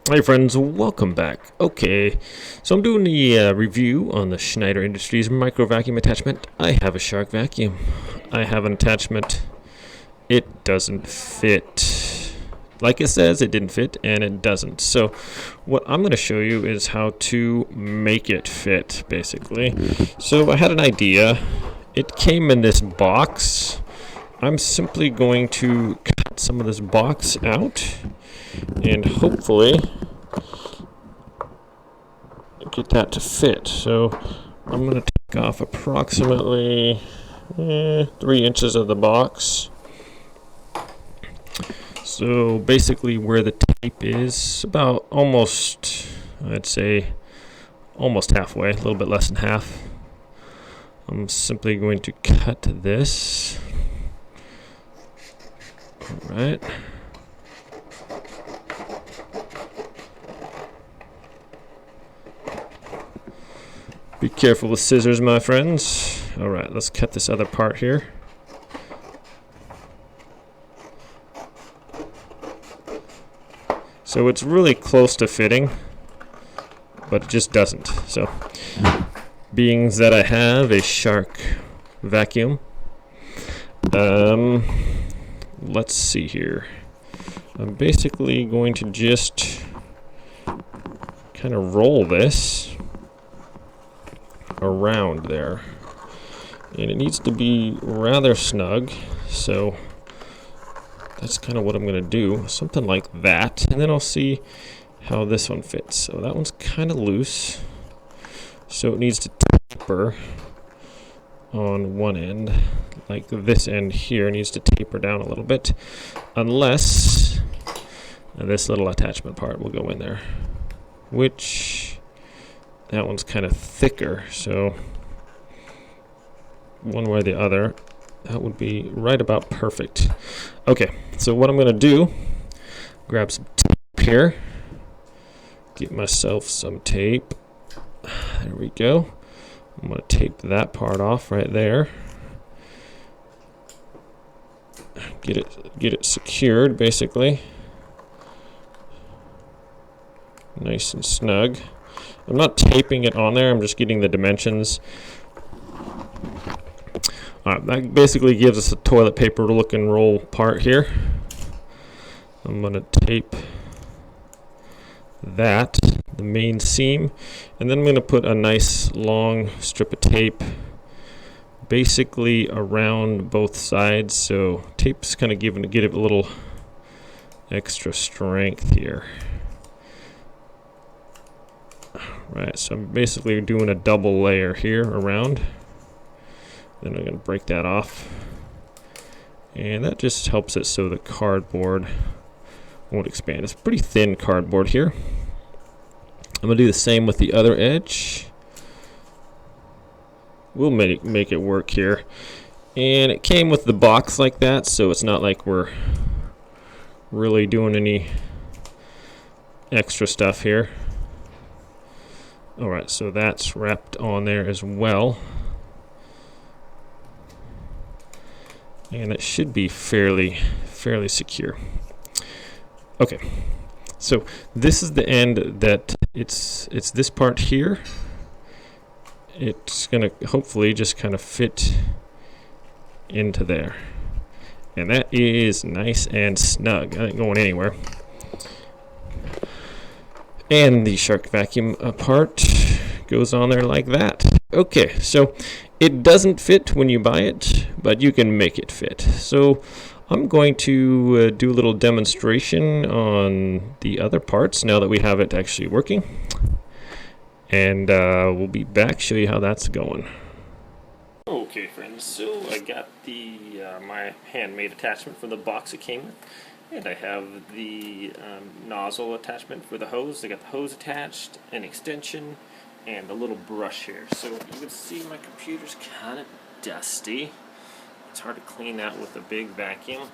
Hi friends, welcome back. Okay, so I'm doing the review on the Schneider Industries micro vacuum attachment. I have a shark vacuum. I have an attachment. It doesn't fit. Like it says, it didn't fit, and it doesn't. So what I'm going to show you is how to make it fit, basically. So I had an idea. It came in this box. I'm simply going to cut some of this box out and hopefully get that to fit. So I'm going to take off approximately 3 inches of the box. So basically where the tape is, about almost, I'd say almost halfway, a little bit less than half. I'm simply going to cut this. All right. Be careful with scissors, my friends. All right, let's cut this other part here. So it's really close to fitting, but it just doesn't. So, being that I have a shark vacuum, let's see here. I'm basically going to just kind of roll this around there, and it needs to be rather snug, so that's kind of what I'm going to do, something like that, and then I'll see how this one fits. So that one's kind of loose, so it needs to taper on one end, like this end here needs to taper down a little bit, unless this little attachment part will go in there, which that one's kind of thicker, so one way or the other, that would be right about perfect. Okay, so what I'm going to do, grab some tape here, get myself some tape. There we go. I'm going to tape that part off right there. Get it secured, basically. Nice and snug. I'm not taping it on there, I'm just getting the dimensions. Alright, that basically gives us a toilet paper look and roll part here. I'm going to tape that, the main seam, and then I'm going to put a nice long strip of tape basically around both sides, so tape's kind of give it a little extra strength here. Right, so I'm basically doing a double layer here around. Then I'm going to break that off. And that just helps it so the cardboard won't expand. It's pretty thin cardboard here. I'm going to do the same with the other edge. We'll make it work here. And it came with the box like that, so it's not like we're really doing any extra stuff here. Alright, so that's wrapped on there as well. And it should be fairly secure. Okay, so this is the end that it's this part here. It's gonna hopefully just kind of fit into there. And that is nice and snug. I ain't going anywhere. And the shark vacuum part goes on there like that. Okay, so it doesn't fit when you buy it, but you can make it fit. So I'm going to do a little demonstration on the other parts now that we have it actually working. And we'll be back, show you how that's going. Okay friends, so I got the my handmade attachment for the box it came with. And I have the nozzle attachment for the hose. I got the hose attached, an extension, and a little brush here. So you can see my computer's kind of dusty. It's hard to clean that with a big vacuum.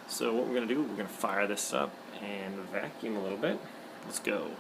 So what we're going to do, we're going to fire this up and vacuum a little bit. Let's go.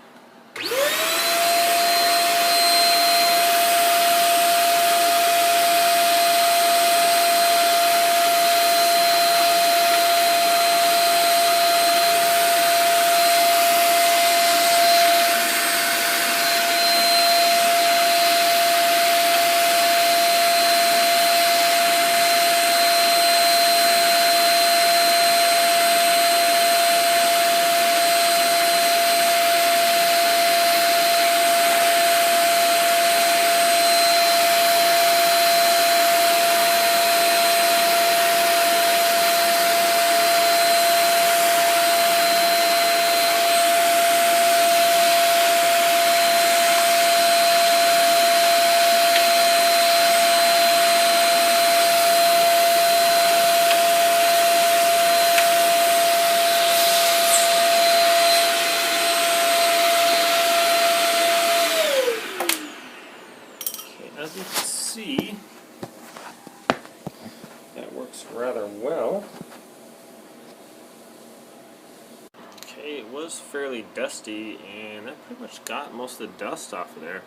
was fairly dusty, and that pretty much got most of the dust off of there.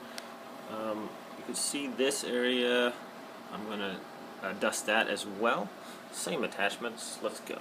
You can see this area. I'm going to dust that as well. Same attachments. Let's go.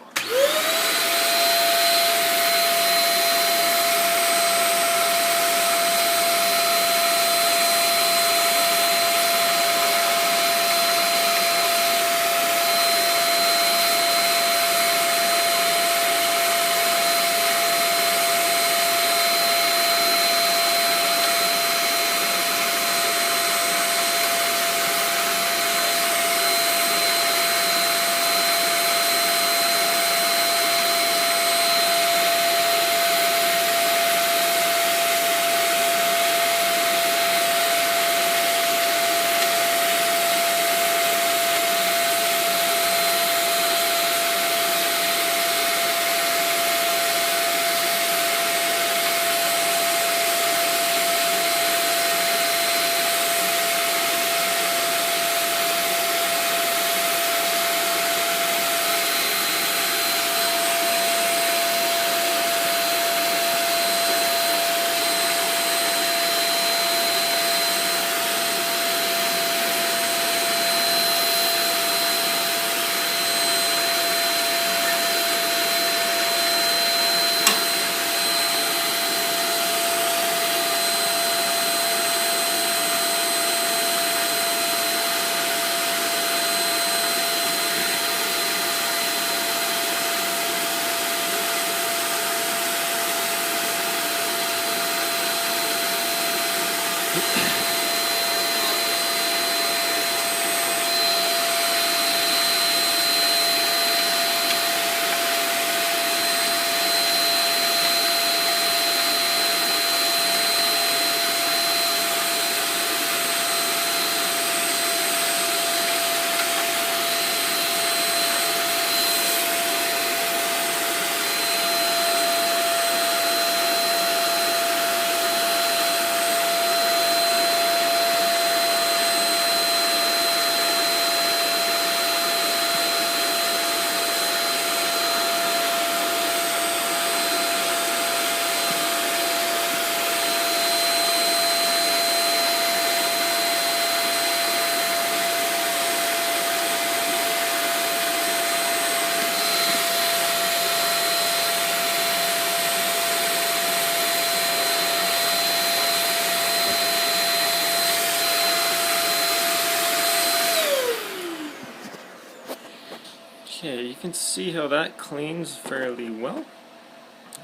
Okay, you can see how that cleans fairly well.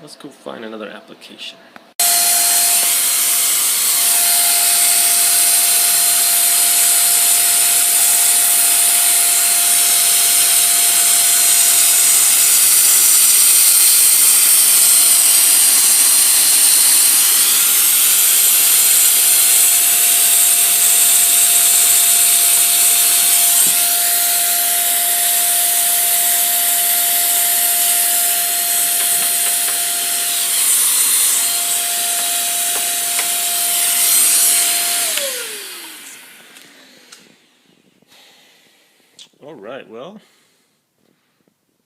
Let's go find another application. Alright, well,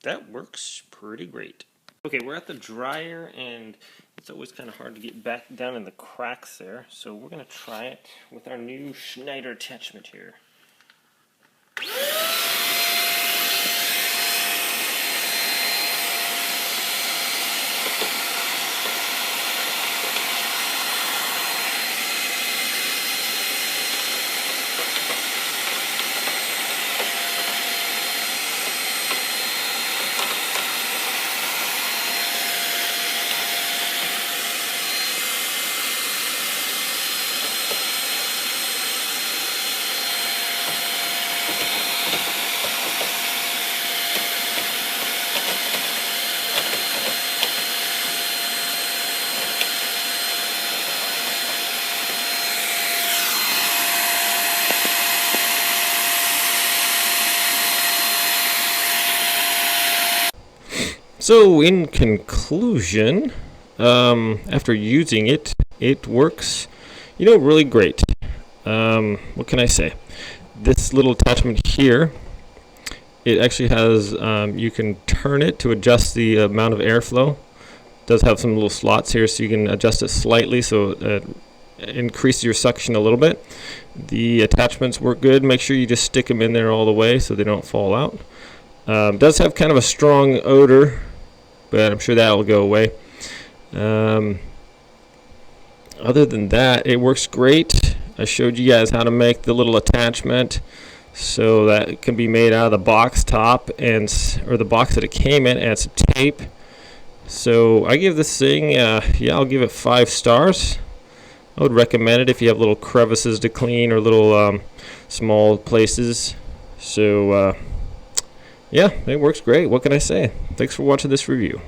that works pretty great. Okay, we're at the dryer, and it's always kind of hard to get back down in the cracks there, so we're going to try it with our new Schneider attachment here. So in conclusion, after using it, it works, really great. What can I say? This little attachment here, it actually has, you can turn it to adjust the amount of airflow. does have some little slots here, so you can adjust it slightly so it increases your suction a little bit. The attachments work good. Make sure you just stick them in there all the way so they don't fall out. Does have kind of a strong odor, but I'm sure that will go away. Other than that, it works great. I showed you guys how to make the little attachment, so that it can be made out of the box top or the box that it came in, and some tape. So I give this thing, yeah, I'll give it 5 stars. I would recommend it if you have little crevices to clean or little small places. So yeah, it works great. What can I say? Thanks for watching this review.